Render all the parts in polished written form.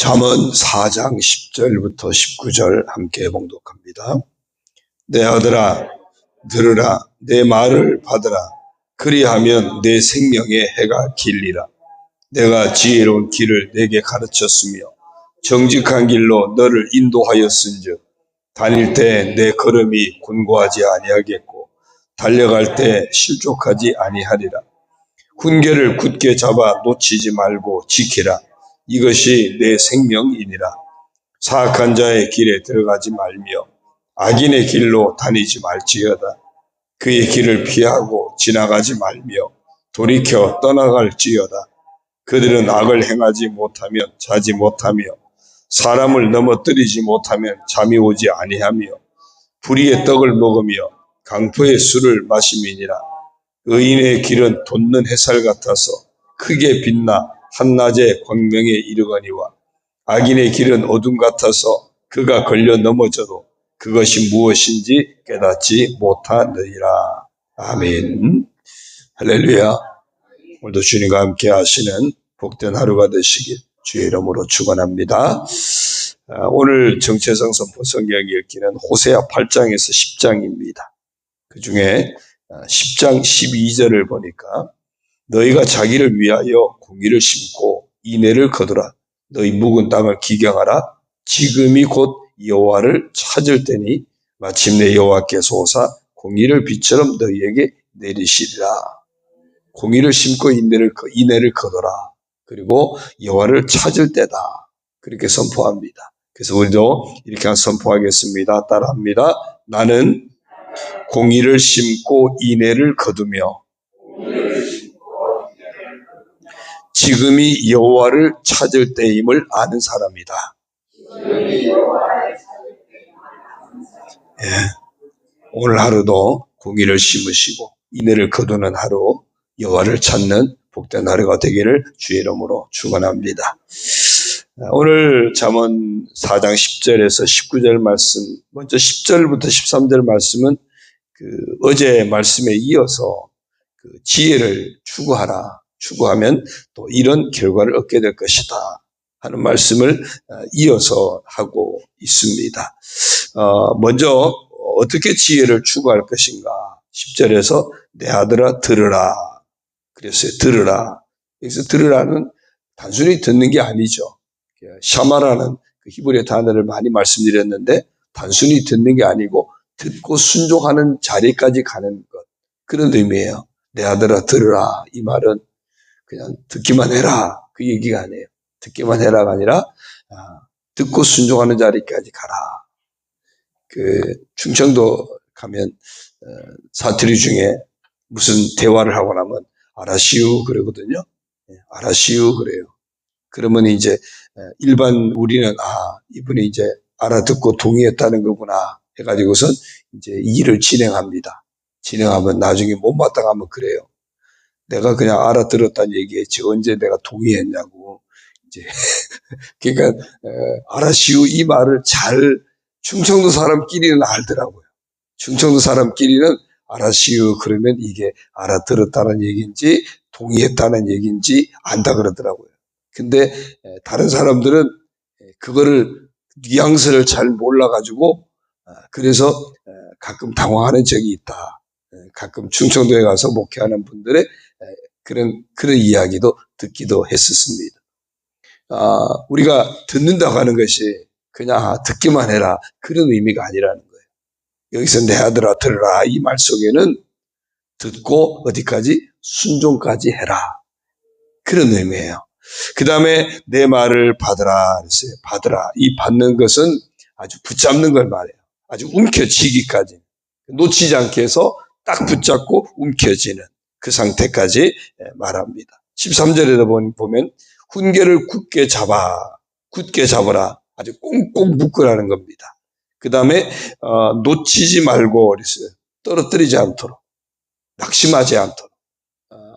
잠언 4장 10절부터 19절 함께 봉독합니다. 내 아들아 들으라, 내 말을 받으라. 그리하면 내 생명의 해가 길리라. 내가 지혜로운 길을 내게 가르쳤으며 정직한 길로 너를 인도하였은즉 다닐 때 내 걸음이 곤고하지 아니하겠고 달려갈 때 실족하지 아니하리라. 훈계를 굳게 잡아 놓치지 말고 지키라. 이것이 내 생명이니라. 사악한 자의 길에 들어가지 말며 악인의 길로 다니지 말지어다. 그의 길을 피하고 지나가지 말며 돌이켜 떠나갈지어다. 그들은 악을 행하지 못하면 자지 못하며 사람을 넘어뜨리지 못하면 잠이 오지 아니하며 불의의 떡을 먹으며 강포의 술을 마심이니라. 의인의 길은 돋는 햇살 같아서 크게 빛나 한낮에 광명에 이르거니와 악인의 길은 어둠 같아서 그가 걸려 넘어져도 그것이 무엇인지 깨닫지 못하느니라. 아멘. 할렐루야. 오늘도 주님과 함께 하시는 복된 하루가 되시길 주의 이름으로 축원합니다. 오늘 정체성 선포 성경 읽기는 호세아 8장에서 10장입니다. 그 중에 10장 12절을 보니까 너희가 자기를 위하여 공의를 심고 인애를 거두라. 너희 묵은 땅을 기경하라. 지금이 곧 여호와를 찾을 때니 마침내 여호와께서 오사 공의를 비처럼 너희에게 내리시리라. 공의를 심고 인애를 거두라. 그리고 여호와를 찾을 때다. 그렇게 선포합니다. 그래서 우리도 이렇게 선포하겠습니다. 따라합니다. 나는 공의를 심고 인애를 거두며 지금이 여호와를 찾을 때임을 아는 사람이다. 예, 오늘 하루도 공의를 심으시고 인애를 거두는 하루, 여호와를 찾는 복된 하루가 되기를 주의 이름으로 축원합니다. 오늘 잠언 4장 10절에서 19절 말씀, 먼저 10절부터 13절 말씀은 어제 말씀에 이어서 지혜를 추구하면 또 이런 결과를 얻게 될 것이다 하는 말씀을 이어서 하고 있습니다. 먼저 어떻게 지혜를 추구할 것인가? 10절에서 내 아들아 들으라 그랬어요. 들으라. 여기서 들으라는 단순히 듣는 게 아니죠. 샤마라는 그 히브리 단어를 많이 말씀드렸는데 단순히 듣는 게 아니고 듣고 순종하는 자리까지 가는 것, 그런 의미예요. 내 아들아 들으라. 이 말은 그냥 듣기만 해라 그 얘기가 아니에요. 듣기만 해라가 아니라 듣고 순종하는 자리까지 가라. 충청도 가면 사투리 중에 무슨 대화를 하고 나면 알아시우 그러거든요. 알아시우 그래요. 그러면 이제 일반 우리는 이분이 이제 알아듣고 동의했다는 거구나 해가지고선 이제 일을 진행합니다. 진행하면 나중에 못마땅하면 그래요. 내가 그냥 알아들었다는 얘기했지 언제 내가 동의했냐고. 이제 그러니까 알아시우 이 말을 잘 충청도 사람끼리는 알더라고요. 충청도 사람끼리는 알아시우 그러면 이게 알아들었다는 얘기인지 동의했다는 얘기인지 안다 그러더라고요. 근데 다른 사람들은 그거를 뉘앙스를 잘 몰라가지고 그래서 가끔 당황하는 적이 있다. 가끔 충청도에 가서 목회하는 분들의 그런 이야기도 듣기도 했었습니다. 우리가 듣는다고 하는 것이 그냥 듣기만 해라 그런 의미가 아니라는 거예요. 여기서 내 아들아 들으라 이 말 속에는 듣고 어디까지? 순종까지 해라. 그런 의미예요. 그 다음에 내 말을 받으라 그랬어요. 받으라. 이 받는 것은 아주 붙잡는 걸 말해요. 아주 움켜쥐기까지. 놓치지 않게 해서 딱 붙잡고 움켜쥐는 그 상태까지 말합니다. 13절에도 보면 훈계를 굳게 잡아라. 아주 꽁꽁 묶으라는 겁니다. 그 다음에 놓치지 말고 그랬어요. 떨어뜨리지 않도록, 낙심하지 않도록.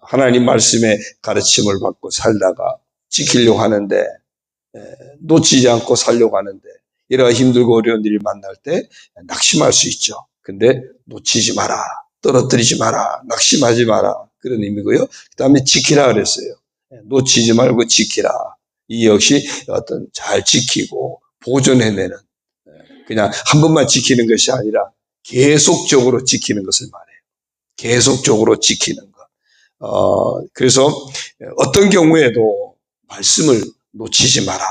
하나님 말씀의 가르침을 받고 살다가 지키려고 하는데 놓치지 않고 살려고 하는데 이러한 힘들고 어려운 일을 만날 때 낙심할 수 있죠. 근데 놓치지 마라, 떨어뜨리지 마라, 낙심하지 마라 그런 의미고요. 그 다음에 지키라 그랬어요. 놓치지 말고 지키라. 이 역시 어떤 잘 지키고 보존해내는, 그냥 한 번만 지키는 것이 아니라 계속적으로 지키는 것을 말해요. 계속적으로 지키는 것. 그래서 어떤 경우에도 말씀을 놓치지 마라.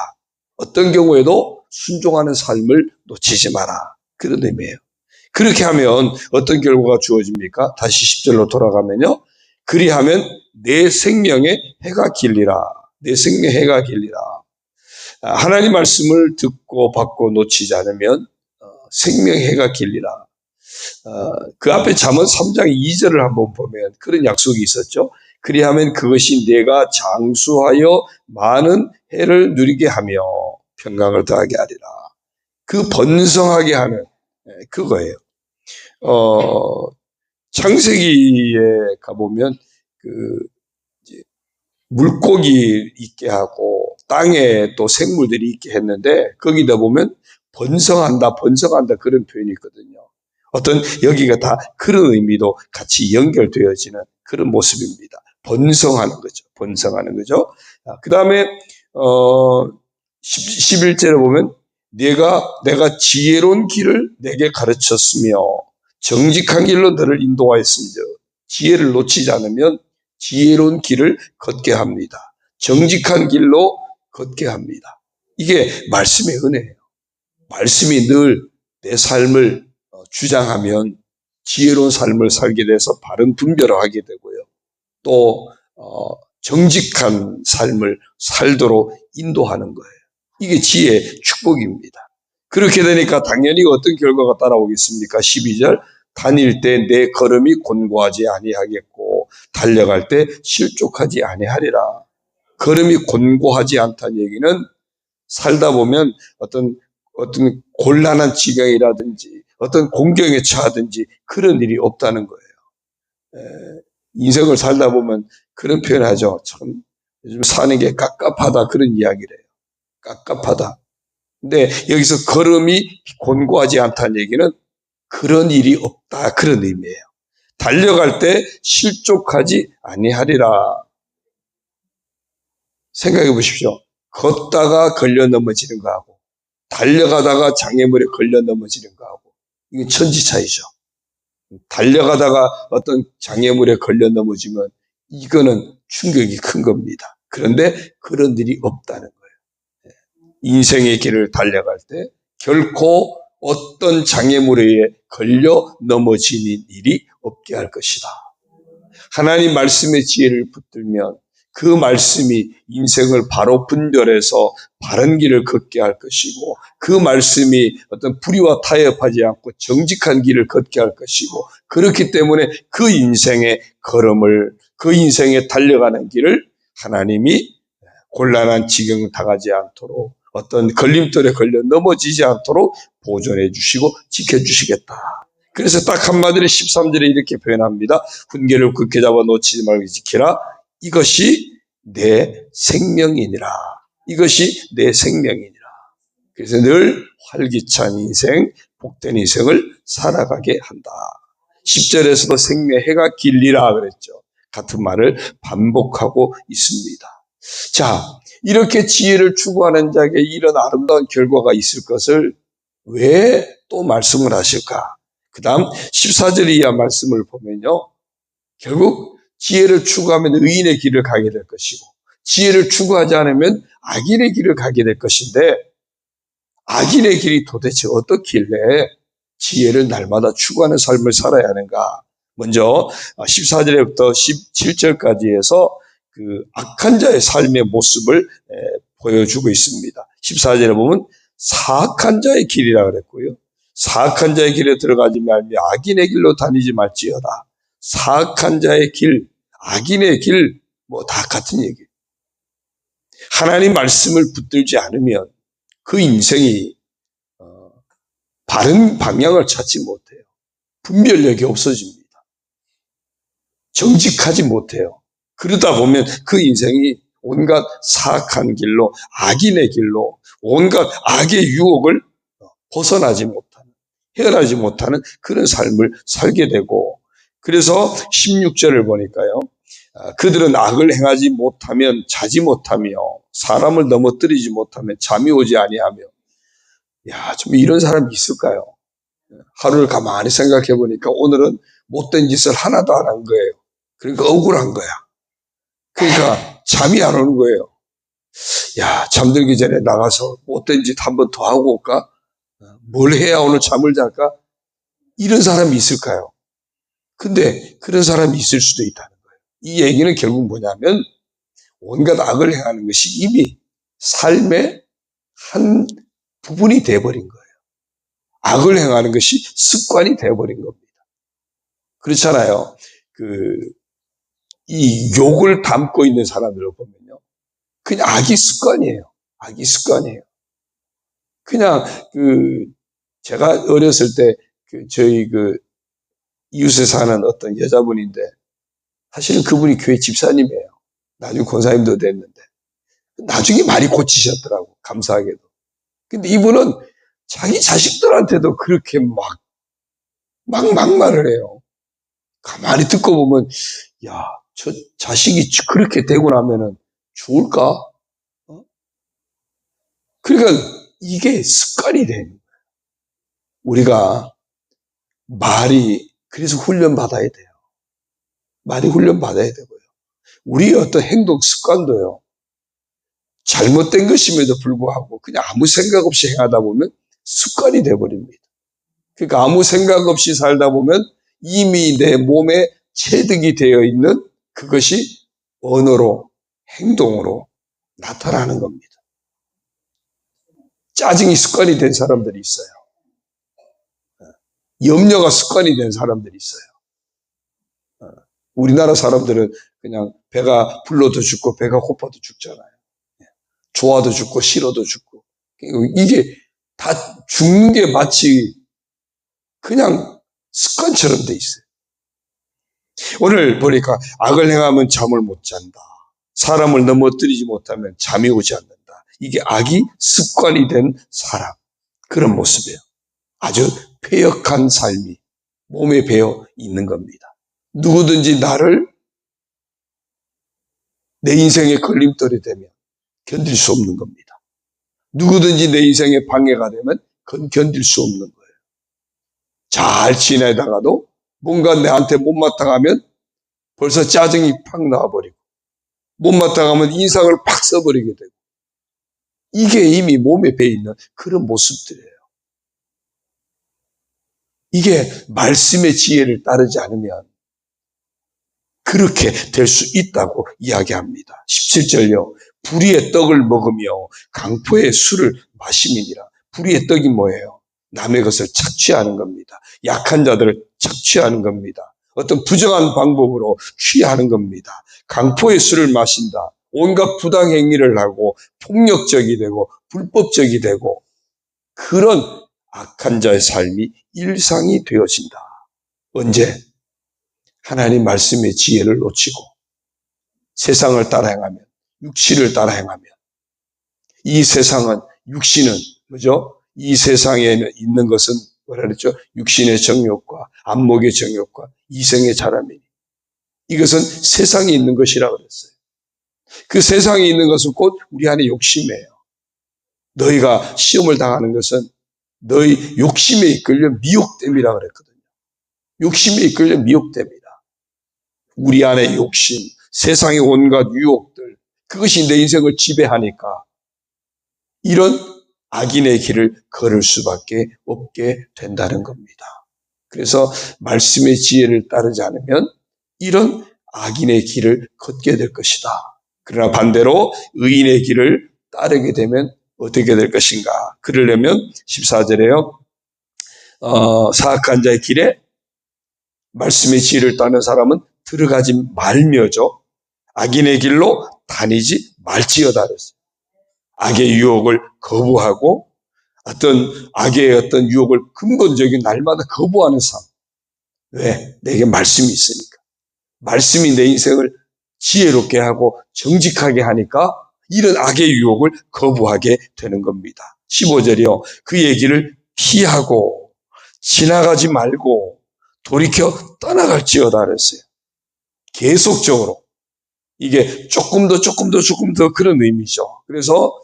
어떤 경우에도 순종하는 삶을 놓치지 마라. 그런 의미예요. 그렇게 하면 어떤 결과가 주어집니까? 다시 10절로 돌아가면요. 그리하면 내 생명에 해가 길리라. 내 생명에 해가 길리라. 하나님 말씀을 듣고 받고 놓치지 않으면 생명의 해가 길리라. 그 앞에 잠언 3장 2절을 한번 보면 그런 약속이 있었죠. 그리하면 그것이 내가 장수하여 많은 해를 누리게 하며 평강을 더하게 하리라. 그 번성하게 하는 그거예요. 창세기에 가보면 물고기 있게 하고 땅에 또 생물들이 있게 했는데 거기다 보면 번성한다 그런 표현이 있거든요. 어떤 여기가 다 그런 의미도 같이 연결되어지는 그런 모습입니다. 번성하는 거죠. 그 다음에 11절에 보면 내가 지혜로운 길을 내게 가르쳤으며 정직한 길로 너를 인도하였으며 지혜를 놓치지 않으면 지혜로운 길을 걷게 합니다. 정직한 길로 걷게 합니다. 이게 말씀의 은혜예요. 말씀이 늘 내 삶을 주장하면 지혜로운 삶을 살게 돼서 바른 분별을 하게 되고요. 또 정직한 삶을 살도록 인도하는 거예요. 이게 지혜의 축복입니다. 그렇게 되니까 당연히 어떤 결과가 따라오겠습니까? 12절 다닐 때 내 걸음이 곤고하지 아니하겠고 달려갈 때 실족하지 아니하리라. 걸음이 곤고하지 않다는 얘기는 살다 보면 어떤 곤란한 지경이라든지 어떤 공경에 처하든지 그런 일이 없다는 거예요. 인생을 살다 보면 그런 표현을 하죠. 참 요즘 사는 게 깝깝하다 그런 이야기를 해요. 깝깝하다. 근데 여기서 걸음이 곤고하지 않다는 얘기는 그런 일이 없다 그런 의미예요. 달려갈 때 실족하지 아니하리라. 생각해 보십시오. 걷다가 걸려 넘어지는 거하고 달려가다가 장애물에 걸려 넘어지는 거하고 이건 천지차이죠. 달려가다가 어떤 장애물에 걸려 넘어지면 이거는 충격이 큰 겁니다. 그런데 그런 일이 없다는 거예요. 인생의 길을 달려갈 때 결코 어떤 장애물에 걸려 넘어지는 일이 없게 할 것이다. 하나님 말씀의 지혜를 붙들면 그 말씀이 인생을 바로 분별해서 바른 길을 걷게 할 것이고 그 말씀이 어떤 불의와 타협하지 않고 정직한 길을 걷게 할 것이고 그렇기 때문에 그 인생의 걸음을 그 인생에 달려가는 길을 하나님이 곤란한 지경을 당하지 않도록 어떤 걸림돌에 걸려 넘어지지 않도록 보존해 주시고 지켜주시겠다. 그래서 딱 한마디로 13절에 이렇게 표현합니다. 훈계를 굳게 잡아 놓치지 말고 지키라. 이것이 내 생명이니라. 이것이 내 생명이니라. 그래서 늘 활기찬 인생, 복된 인생을 살아가게 한다. 10절에서도 생명의 해가 길리라 그랬죠. 같은 말을 반복하고 있습니다. 자, 이렇게 지혜를 추구하는 자에게 이런 아름다운 결과가 있을 것을 왜 또 말씀을 하실까? 그 다음 14절 이하 말씀을 보면요. 결국 지혜를 추구하면 의인의 길을 가게 될 것이고 지혜를 추구하지 않으면 악인의 길을 가게 될 것인데 악인의 길이 도대체 어떻길래 지혜를 날마다 추구하는 삶을 살아야 하는가? 먼저 14절부터 17절까지 해서 그 악한 자의 삶의 모습을 보여주고 있습니다. 14절에 보면 사악한 자의 길이라 그랬고요. 사악한 자의 길에 들어가지 말며 악인의 길로 다니지 말지어다. 사악한 자의 길, 악인의 길, 뭐 다 같은 얘기예요. 하나님 말씀을 붙들지 않으면 그 인생이 바른 방향을 찾지 못해요. 분별력이 없어집니다. 정직하지 못해요. 그러다 보면 그 인생이 온갖 사악한 길로, 악인의 길로, 온갖 악의 유혹을 벗어나지 못하는, 헤어나지 못하는 그런 삶을 살게 되고, 그래서 16절을 보니까요. 그들은 악을 행하지 못하면 자지 못하며 사람을 넘어뜨리지 못하면 잠이 오지 아니하며. 야, 좀 이런 사람이 있을까요? 하루를 가만히 생각해 보니까 오늘은 못된 짓을 하나도 안 한 거예요. 그러니까 억울한 거야. 그러니까 잠이 안 오는 거예요. 야, 잠들기 전에 나가서 못된 짓 한 번 더 하고 올까? 뭘 해야 오늘 잠을 잘까? 이런 사람이 있을까요? 근데 그런 사람이 있을 수도 있다는 거예요. 이 얘기는 결국 뭐냐면 온갖 악을 행하는 것이 이미 삶의 한 부분이 돼버린 거예요. 악을 행하는 것이 습관이 돼버린 겁니다. 그렇잖아요. 이 욕을 담고 있는 사람들을 보면요. 그냥 악이 습관이에요. 악이 습관이에요. 그냥 제가 어렸을 때 저희 이웃에 사는 어떤 여자분인데 사실은 그분이 교회 집사님이에요. 나중에 권사님도 됐는데 나중에 많이 고치셨더라고. 감사하게도. 근데 이분은 자기 자식들한테도 그렇게 막 말을 해요. 가만히 듣고 보면 야, 저 자식이 그렇게 되고 나면은 좋을까? 그러니까 이게 습관이 되는 거예요. 우리가 그래서 훈련받아야 돼요. 말이 훈련받아야 되고요. 우리의 어떤 행동 습관도요. 잘못된 것임에도 불구하고 그냥 아무 생각 없이 행하다 보면 습관이 돼버립니다. 그러니까 아무 생각 없이 살다 보면 이미 내 몸에 체득이 되어 있는 그것이 언어로, 행동으로 나타나는 겁니다. 짜증이 습관이 된 사람들이 있어요. 염려가 습관이 된 사람들이 있어요. 우리나라 사람들은 그냥 배가 불러도 죽고 배가 고파도 죽잖아요. 좋아도 죽고 싫어도 죽고. 이게 다 죽는 게 마치 그냥 습관처럼 돼 있어요. 오늘 보니까 악을 행하면 잠을 못 잔다. 사람을 넘어뜨리지 못하면 잠이 오지 않는다. 이게 악이 습관이 된 사람. 그런 모습이에요. 아주 패역한 삶이 몸에 배어 있는 겁니다. 누구든지 나를 내 인생의 걸림돌이 되면 견딜 수 없는 겁니다. 누구든지 내 인생의 방해가 되면 그건 견딜 수 없는 거예요. 잘 지내다가도 뭔가 내한테 못마땅하면 벌써 짜증이 팍 나와버리고 못마땅하면 인상을 팍 써버리게 되고 이게 이미 몸에 배어있는 그런 모습들이에요. 이게 말씀의 지혜를 따르지 않으면 그렇게 될 수 있다고 이야기합니다. 17절요. 불의의 떡을 먹으며 강포의 술을 마심이니라. 불의의 떡이 뭐예요? 남의 것을 착취하는 겁니다. 약한 자들을 착취하는 겁니다. 어떤 부정한 방법으로 취하는 겁니다. 강포의 술을 마신다. 온갖 부당행위를 하고 폭력적이 되고 불법적이 되고 그런 악한 자의 삶이 일상이 되어진다. 언제? 하나님 말씀의 지혜를 놓치고 세상을 따라 행하면, 육신을 따라 행하면 이 세상은 육신은 뭐죠? 이 세상에 있는 것은 뭐라 그랬죠? 육신의 정욕과 안목의 정욕과 이생의 자람이니 이것은 세상에 있는 것이라 그랬어요. 그 세상에 있는 것은 곧 우리 안에 욕심이에요. 너희가 시험을 당하는 것은 너희 욕심에 이끌려 미혹됨이라 그랬거든요. 욕심에 이끌려 미혹됨이다. 우리 안에 욕심, 세상의 온갖 유혹들, 그것이 내 인생을 지배하니까 이런 악인의 길을 걸을 수밖에 없게 된다는 겁니다. 그래서 말씀의 지혜를 따르지 않으면 이런 악인의 길을 걷게 될 것이다. 그러나 반대로 의인의 길을 따르게 되면 어떻게 될 것인가? 그러려면 14절에요. 사악한 자의 길에 말씀의 지혜를 따르는 사람은 들어가지 말며죠. 악인의 길로 다니지 말지어다 그랬어요. 악의 유혹을 거부하고 어떤 악의 어떤 유혹을 근본적인 날마다 거부하는 삶. 왜? 내게 말씀이 있으니까. 말씀이 내 인생을 지혜롭게 하고 정직하게 하니까 이런 악의 유혹을 거부하게 되는 겁니다. 15절이요. 그 얘기를 피하고 지나가지 말고 돌이켜 떠나갈지어다 그랬어요. 계속적으로 이게 조금 더 그런 의미죠. 그래서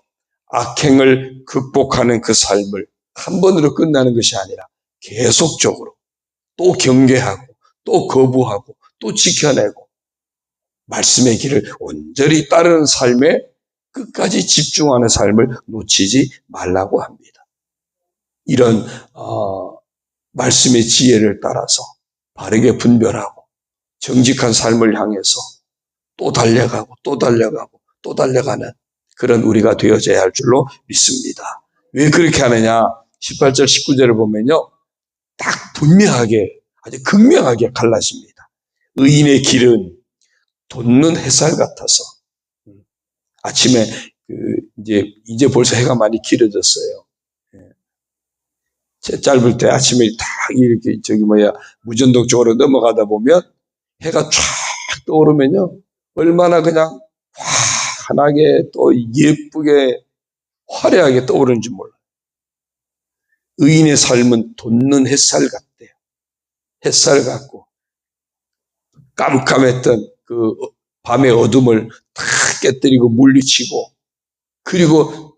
악행을 극복하는 그 삶을 한 번으로 끝나는 것이 아니라 계속적으로 또 경계하고 또 거부하고 또 지켜내고 말씀의 길을 온전히 따르는 삶에 끝까지 집중하는 삶을 놓치지 말라고 합니다. 이런 말씀의 지혜를 따라서 바르게 분별하고 정직한 삶을 향해서 또 달려가고 또 달려가고 또 달려가는 그런 우리가 되어져야 할 줄로 믿습니다. 왜 그렇게 하느냐? 18절 19절을 보면요, 딱 분명하게 아주 극명하게 갈라집니다. 의인의 길은 돋는 햇살 같아서 아침에 이제 벌써 해가 많이 길어졌어요. 제 짧을 때 아침에 딱 이렇게 무전동 쪽으로 넘어가다 보면 해가 쫙 떠오르면요, 얼마나 그냥 환하게 또 예쁘게 화려하게 떠오르는지 몰라요. 의인의 삶은 돋는 햇살 같대요. 햇살 같고 깜깜했던 그 밤의 어둠을 다 깨뜨리고 물리치고 그리고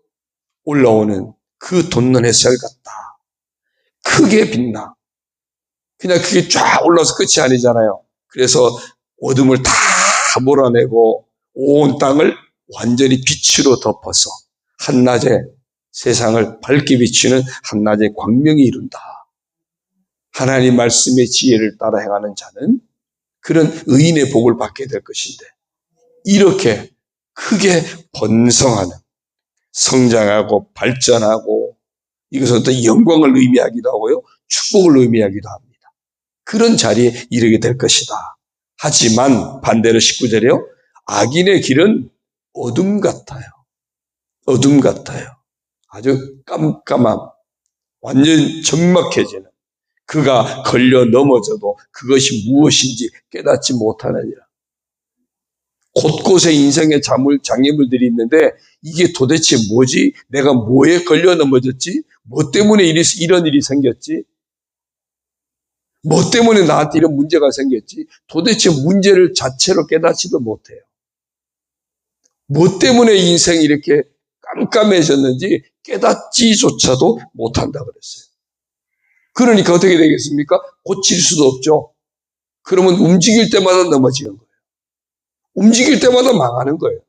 올라오는 그 돋는 햇살 같다. 크게 빛나. 그냥 그게 쫙 올라서 끝이 아니잖아요. 그래서 어둠을 다 몰아내고 온 땅을 완전히 빛으로 덮어서 한낮에 세상을 밝게 비추는 한낮의 광명이 이룬다. 하나님 말씀의 지혜를 따라 행하는 자는 그런 의인의 복을 받게 될 것인데, 이렇게 크게 번성하는, 성장하고 발전하고, 이것은 어떤 영광을 의미하기도 하고요, 축복을 의미하기도 합니다. 그런 자리에 이르게 될 것이다. 하지만 반대로 19절에요, 악인의 길은 어둠 같아요. 어둠 같아요. 아주 깜깜함, 완전 적막해지는, 그가 걸려 넘어져도 그것이 무엇인지 깨닫지 못하느니라. 곳곳에 인생의 장애물들이 있는데 이게 도대체 뭐지? 내가 뭐에 걸려 넘어졌지? 뭐 때문에 이런 일이 생겼지? 뭐 때문에 나한테 이런 문제가 생겼지? 도대체 문제를 자체로 깨닫지도 못해요. 뭐 때문에 인생이 이렇게 깜깜해졌는지 깨닫지조차도 못한다 그랬어요. 그러니까 어떻게 되겠습니까? 고칠 수도 없죠. 그러면 움직일 때마다 넘어지는 거예요. 움직일 때마다 망하는 거예요.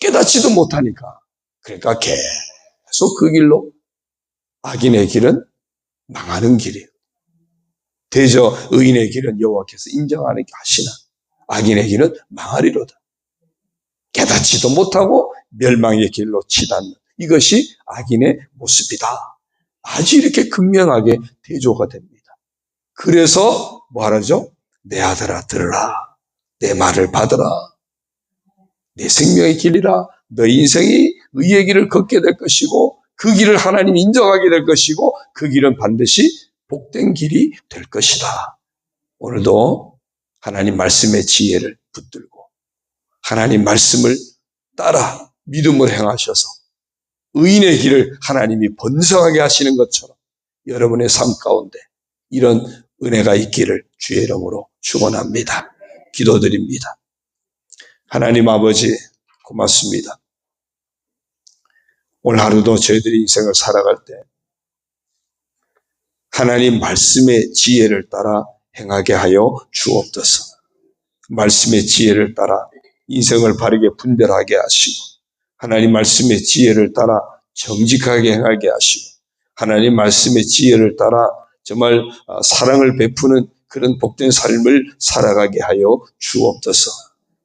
깨닫지도 못하니까. 그러니까 계속 그 길로, 악인의 길은 망하는 길이에요. 대저 의인의 길은 여호와께서 인정하는 게 하시나 악인의 길은 망하리로다. 깨닫지도 못하고 멸망의 길로 치닫는, 이것이 악인의 모습이다. 아주 이렇게 극명하게 대조가 됩니다. 그래서 뭐하라죠? 내 아들아 들으라. 내 말을 받으라. 내 생명의 길이라. 너 인생이 의의 길을 걷게 될 것이고 그 길을 하나님이 인정하게 될 것이고 그 길은 반드시 복된 길이 될 것이다. 오늘도 하나님 말씀의 지혜를 붙들고 하나님 말씀을 따라 믿음을 행하셔서 의인의 길을 하나님이 번성하게 하시는 것처럼 여러분의 삶 가운데 이런 은혜가 있기를 주의 이름으로 축원합니다. 기도드립니다. 하나님 아버지 고맙습니다. 오늘 하루도 저희들이 인생을 살아갈 때 하나님 말씀의 지혜를 따라 행하게 하여 주옵소서. 말씀의 지혜를 따라 인생을 바르게 분별하게 하시고 하나님 말씀의 지혜를 따라 정직하게 행하게 하시고 하나님 말씀의 지혜를 따라 정말 사랑을 베푸는 그런 복된 삶을 살아가게 하여 주옵소서.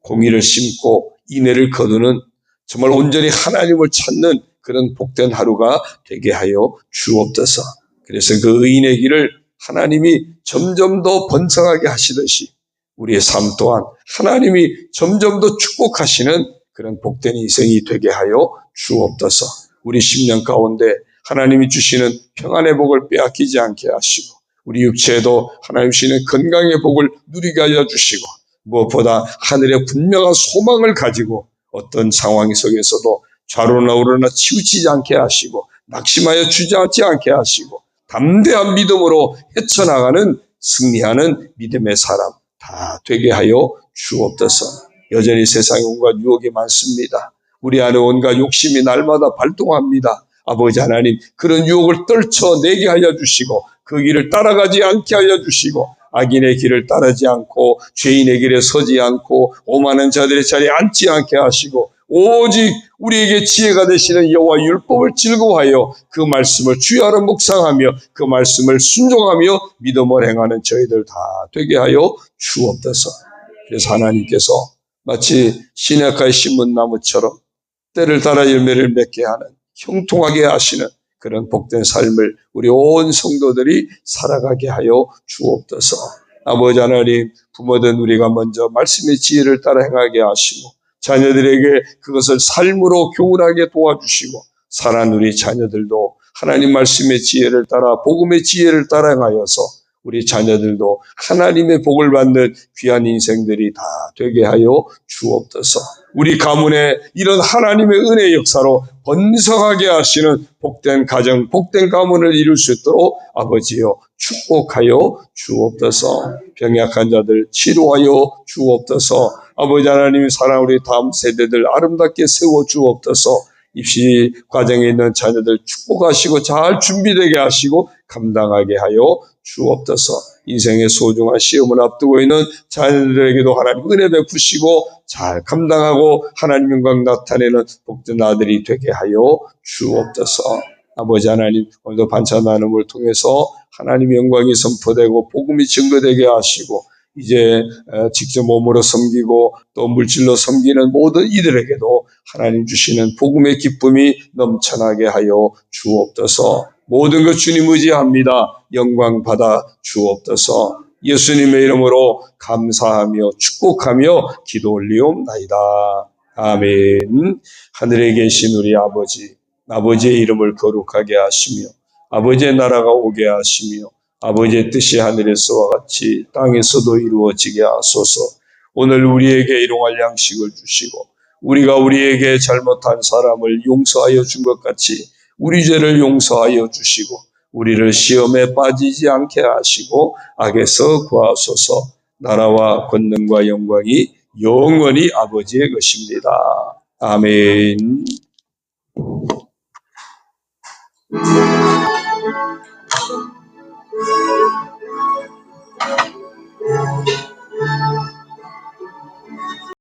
공의를 심고 인애를 거두는 정말 온전히 하나님을 찾는 그런 복된 하루가 되게 하여 주옵소서. 그래서 그 의인의 길을 하나님이 점점 더 번성하게 하시듯이 우리의 삶 또한 하나님이 점점 더 축복하시는 그런 복된 인생이 되게 하여 주옵소서. 우리 10년 가운데 하나님이 주시는 평안의 복을 빼앗기지 않게 하시고 우리 육체에도 하나님 주시는 건강의 복을 누리게 하여 주시고 무엇보다 하늘의 분명한 소망을 가지고 어떤 상황 속에서도 좌로나 우로나 치우치지 않게 하시고 낙심하여 주저앉지 않게 하시고 담대한 믿음으로 헤쳐나가는 승리하는 믿음의 사람 다 되게 하여 주옵소서. 여전히 세상에 온갖 유혹이 많습니다. 우리 안에 온갖 욕심이 날마다 발동합니다. 아버지 하나님, 그런 유혹을 떨쳐내게 하여 주시고 그 길을 따라가지 않게 하여 주시고 악인의 길을 따르지 않고 죄인의 길에 서지 않고 오만한 자들의 자리에 앉지 않게 하시고 오직 우리에게 지혜가 되시는 여호와 율법을 즐거워하여 그 말씀을 주야로 묵상하며 그 말씀을 순종하며 믿음을 행하는 저희들 다 되게 하여 주옵소서. 그래서 하나님께서 마치 시냇가의 신문나무처럼 때를 따라 열매를 맺게 하는 형통하게 하시는 그런 복된 삶을 우리 온 성도들이 살아가게 하여 주옵소서. 아버지 하나님, 부모된 우리가 먼저 말씀의 지혜를 따라 행하게 하시고 자녀들에게 그것을 삶으로 교훈하게 도와주시고 사랑하는 우리 자녀들도 하나님 말씀의 지혜를 따라 복음의 지혜를 따라 행하여서 우리 자녀들도 하나님의 복을 받는 귀한 인생들이 다 되게 하여 주옵소서. 우리 가문에 이런 하나님의 은혜의 역사로 번성하게 하시는 복된 가정, 복된 가문을 이룰 수 있도록 아버지여 축복하여 주옵소서. 병약한 자들 치료하여 주옵소서. 아버지 하나님, 사랑 우리 다음 세대들 아름답게 세워 주옵소서. 입시 과정에 있는 자녀들 축복하시고 잘 준비되게 하시고 감당하게 하여 주옵소서. 인생의 소중한 시험을 앞두고 있는 자녀들에게도 하나님 은혜 베푸시고 잘 감당하고 하나님 영광 나타내는 복된 아들이 되게 하여 주옵소서. 아버지 하나님, 오늘도 반찬 나눔을 통해서 하나님 영광이 선포되고 복음이 증거되게 하시고 이제 직접 몸으로 섬기고 또 물질로 섬기는 모든 이들에게도 하나님 주시는 복음의 기쁨이 넘쳐나게 하여 주옵소서. 모든 것 주님 의지합니다. 영광 받아 주옵소서. 예수님의 이름으로 감사하며 축복하며 기도 올리옵나이다. 아멘. 하늘에 계신 우리 아버지, 아버지의 이름을 거룩하게 하시며 아버지의 나라가 오게 하시며 아버지의 뜻이 하늘에서와 같이 땅에서도 이루어지게 하소서. 오늘 우리에게 일용할 양식을 주시고 우리가 우리에게 잘못한 사람을 용서하여 준 것 같이 우리 죄를 용서하여 주시고 우리를 시험에 빠지지 않게 하시고 악에서 구하소서. 나라와 권능과 영광이 영원히 아버지의 것입니다. 아멘.